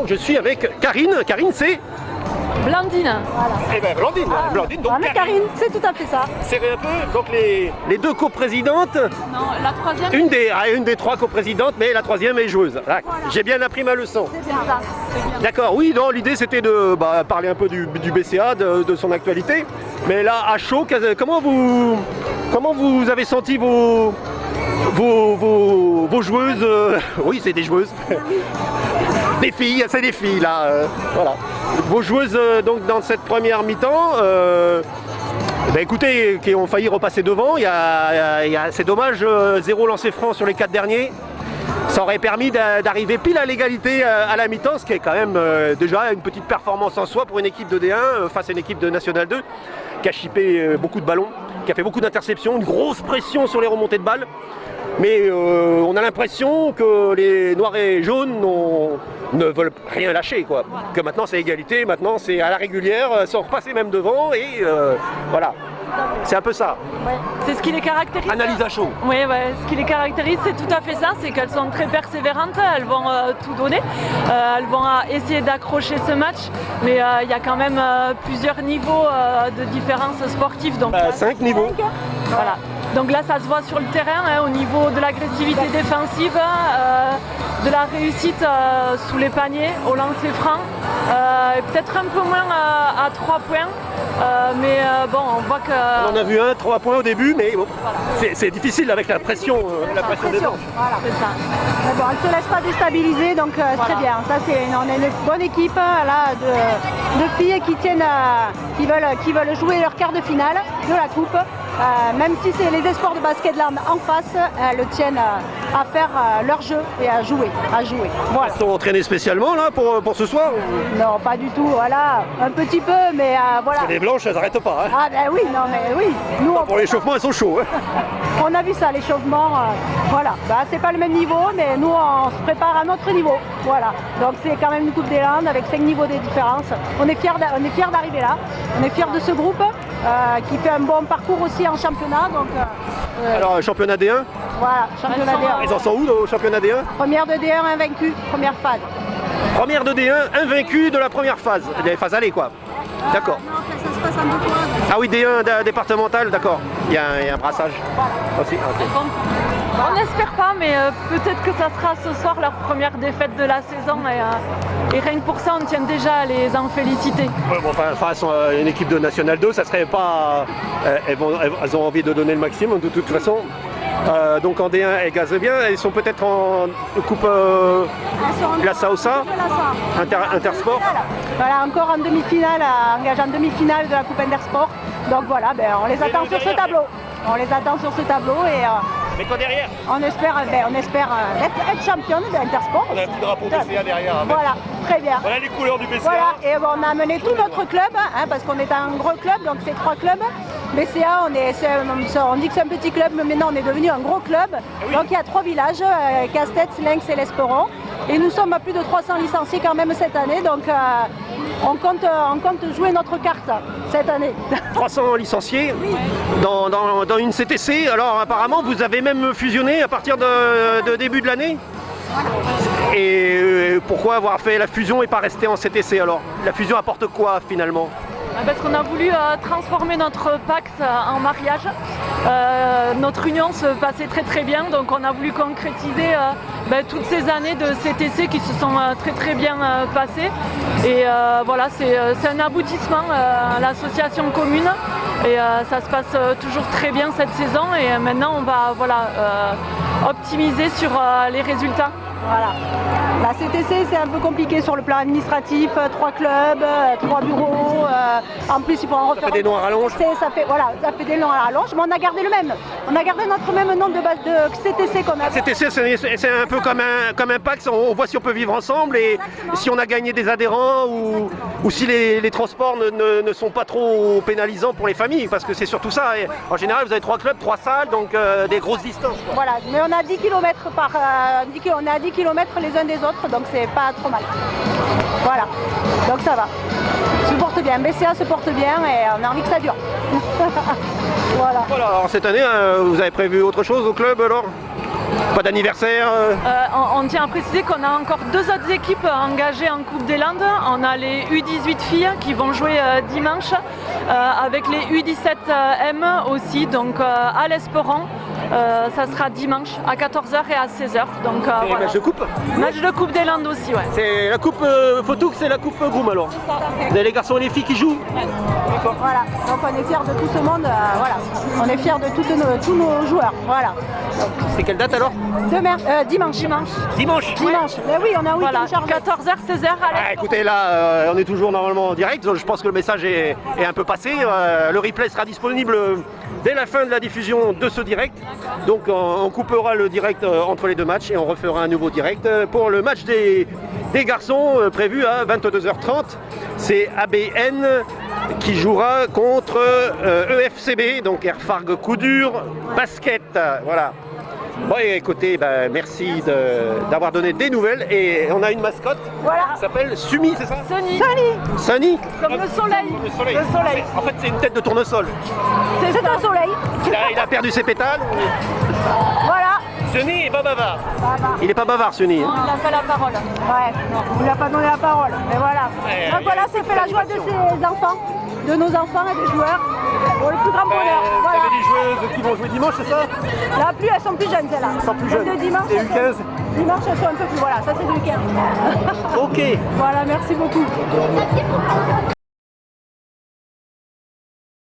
je suis avec Karine. Karine, c'est Blandine. Voilà. Eh ben Blandine. Blandine, donc Karine, c'est tout à fait ça. c'est un peu donc les deux coprésidentes. Non, la troisième. Une des trois coprésidentes, mais la troisième est joueuse. Là, j'ai bien appris ma leçon. C'est bien ça. D'accord, oui, non, l'idée c'était de parler un peu du BCA, de son actualité. Mais là, à chaud, comment vous avez senti vos joueuses oui, c'est des joueuses. Des filles, c'est des filles là. Voilà. Vos joueuses donc dans cette première mi-temps. Écoutez, qui ont failli repasser devant. C'est dommage, 0 lancé franc sur les 4 derniers. Ça aurait permis d'arriver pile à l'égalité à la mi-temps, ce qui est quand même déjà une petite performance en soi pour une équipe de D1 face à une équipe de National 2 qui a chippé beaucoup de ballons, qui a fait beaucoup d'interceptions, une grosse pression sur les remontées de balles. Mais on a l'impression que les noirs et jaunes ne veulent rien lâcher, quoi. Que maintenant c'est égalité, maintenant c'est à la régulière, sans repasser même devant et voilà. C'est un peu ça. Ouais. C'est ce qui les caractérise. Analyse à chaud. Oui, ouais. Ce qui les caractérise, c'est tout à fait ça, c'est qu'elles sont très persévérantes, elles vont tout donner, elles vont essayer d'accrocher ce match, mais il y a quand même plusieurs niveaux de différence sportive. Donc 5 niveaux. Voilà. Donc là, ça se voit sur le terrain, hein, au niveau de l'agressivité défensive, de la réussite sous les paniers, au lancer franc, et peut-être un peu moins à 3 points. Mais bon, on voit que... On en a vu 3 points au début, mais bon, voilà. C'est difficile avec la pression, des temps. Voilà, c'est ça. Mais bon, elle ne se laisse pas déstabiliser, donc voilà. C'est très bien. Ça, on est une bonne équipe là, de filles qui tiennent, qui veulent jouer leur quart de finale de la coupe. Même si c'est les espoirs de Basket-Land en face, elles tiennent à faire leur jeu et à jouer. Voilà. Elles sont entraînées spécialement là pour ce soir? Non, pas du tout, voilà, un petit peu, mais voilà. Les blanches, elles n'arrêtent pas. Hein. Ah ben oui, non mais oui. Nous, pour l'échauffement, elles sont chauds. Hein. On a vu ça, l'échauffement, voilà. C'est pas le même niveau, mais nous, on se prépare à notre niveau. Voilà. Donc c'est quand même une Coupe des Landes avec 5 niveaux de différence. On est fiers d'arriver là. On est fiers de ce groupe qui fait un bon parcours aussi en championnat. Donc, alors, championnat D1? Voilà, championnat D1. Ils en sont où au championnat D1? Première de D1 invaincue, première phase. Première de D1 invaincue de la première phase. Les phases allées quoi. D'accord. Non, ça se passe en 2 fois. Ah oui, D1 départemental, d'accord. Il y a un brassage. Aussi, okay. On n'espère pas, mais peut-être que ça sera ce soir leur première défaite de la saison et rien que pour ça, on tient déjà à les en féliciter. Ouais, bon, enfin, face à une équipe de National 2, ça serait pas... elles ont envie de donner le maximum de toute façon. Donc en D1, elles gazent bien. Elles sont peut-être en coupe la Saosa, Intersport. Voilà, encore en demi-finale, engagé en demi-finale de la Coupe Intersport. Donc voilà, on les attend sur ce tableau. On les attend sur ce tableau et mets-toi derrière. On espère être championne de l'Intersport. On a un petit drapeau BCA derrière. Voilà, très bien. Voilà les couleurs du BCA. Voilà, et on a amené tout notre club, hein, parce qu'on est un gros club, donc c'est 3 clubs. BCA, on dit que c'est un petit club, mais maintenant on est devenu un gros club. Oui. Donc il y a 3 villages, Castets, Lynx et l'Esperon. Et nous sommes à plus de 300 licenciés quand même cette année, donc on compte jouer notre carte cette année. 300 licenciés oui. dans une CTC. Alors apparemment vous avez même fusionné à partir de début de l'année. Et pourquoi avoir fait la fusion et pas rester en CTC alors? La fusion apporte quoi finalement? Parce qu'on a voulu transformer notre Pax en mariage. Notre union se passait très très bien, donc on a voulu concrétiser toutes ces années de CTC qui se sont très bien passées. Et voilà, c'est un aboutissement à l'association commune. Et ça se passe toujours très bien cette saison. Et maintenant, on va optimiser sur les résultats. Voilà. La CTC, c'est un peu compliqué sur le plan administratif, 3 clubs, 3 bureaux, en plus il faut en refaire... Ça fait des noms à rallonge. Ça fait des noms à rallonge, mais on a gardé le même. On a gardé notre même nom de CTC qu'on a. CTC, c'est un peu comme un Pax, on voit si on peut vivre ensemble et exactement. Si on a gagné des adhérents ou si les transports ne sont pas trop pénalisants pour les familles, parce que c'est surtout ça. Et en général, vous avez 3 clubs, 3 salles, donc des grosses distances. Quoi. Voilà, mais on a 10 km on est à 10 km les uns des autres, donc c'est pas trop mal. Voilà, donc ça va. Se porte bien, BCA se porte bien et on a envie que ça dure. Voilà. Alors cette année, vous avez prévu autre chose au club alors? Pas d'anniversaire On tient à préciser qu'on a encore 2 autres équipes engagées en Coupe des Landes. On a les U18 filles qui vont jouer dimanche avec les U17M aussi, donc à l'Esperon. Ça sera dimanche à 14h et à 16h. Donc, voilà. Match de coupe? Match de Coupe des Landes aussi, ouais. C'est la coupe photo, c'est la coupe groom alors. Vous avez les garçons et les filles qui jouent? D'accord. Voilà, donc on est fiers de tout ce monde, voilà. On est fiers de tous nos joueurs, voilà. C'est quelle date alors? Dimanche. Dimanche. Mais oui, on a un week-end Voilà, chargé. 14h, 16h à Ah, écoutez, là, on est toujours normalement en direct. Je pense que le message est un peu passé. Le replay sera disponible dès la fin de la diffusion de ce direct. Donc, on coupera le direct entre les 2 matchs et on refera un nouveau direct pour le match des garçons prévu à 22h30. C'est ABN qui jouera contre EFCB, donc Airfarg Coup Dur Basket. Voilà. Bon, et écoutez, merci d'avoir donné des nouvelles et on a une mascotte. Voilà. Qui s'appelle Sumi, c'est ça? Sunny, Sunny. comme le soleil. Le soleil. Le soleil. En fait, c'est une tête de tournesol. C'est un soleil. Il a perdu ses pétales. Voilà. Sunny est pas bavard. Il n'est pas bavard, Sunny. Il a fait la parole. Ouais, on lui a pas donné la parole, mais voilà. Ouais, Donc voilà, c'est fait la joie de ses enfants, de nos enfants et des joueurs, pour le plus grand bonheur. Vous Voilà. avez des joueuses qui vont jouer dimanche, c'est ça? Là, plus elles sont plus jeunes, celles-là. Elles sont plus Celles jeunes. de dimanche. Et elles U15? sont- Dimanche, elles sont un peu plus. Voilà, ça c'est du week-end. Ok. Voilà, merci beaucoup.